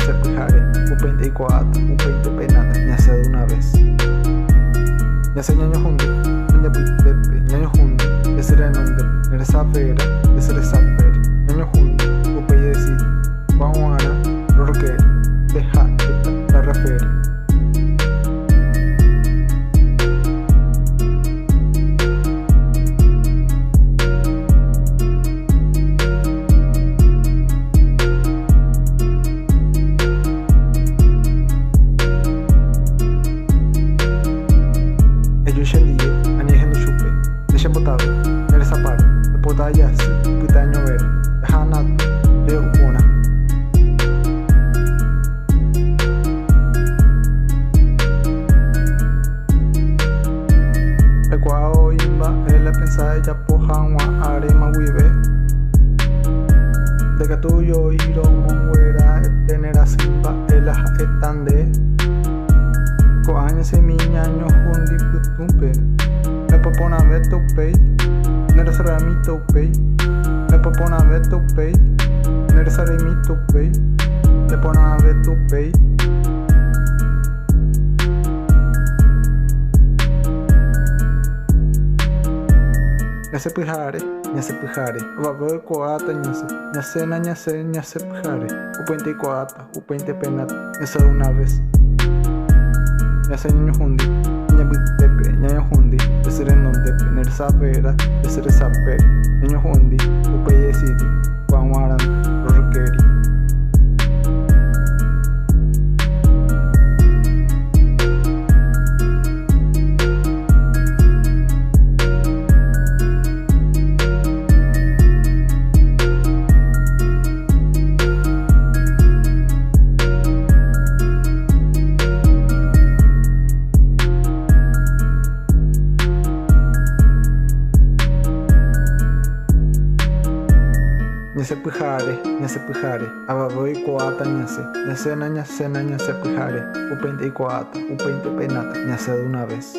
ñase pijare, upente y coata, upente penata, ñase de una vez. Ñase ñaño junde, ña pitepe, ñaño junde, ese renonde, neresa pera, ese resapere, ñaño junde, upeye decidi, guaguara, rorqueri, deja, la refere. Botado, neresa para, botado ya se, pitaño ver, hanat, de una. Ecuao imba, la pensada ya pojanwa, arema wibe. De que tuyo iro monguera, tenera simba, ela etande. Coaña semiñaño hundi putumpe. Me propone a ver tu pay, no eres a mí tu pay. Me propone a ver tu pay, no eres a mí tu pay. Me pone a ver tu pay. Ñase pijare, ababo coata ñase pijare. Upente coata, upente penata, ñase de una vez. Ñase niño jundi, ña bitepe, ñaño jundi. Ese renonde, neresa pera, ese resapere, ñaño jundi, upeye decidi, guaguarante, rorqueri. Ñase pijare, ababo y coata ñase pijare, upente y coata, upente penata, ñase de una vez.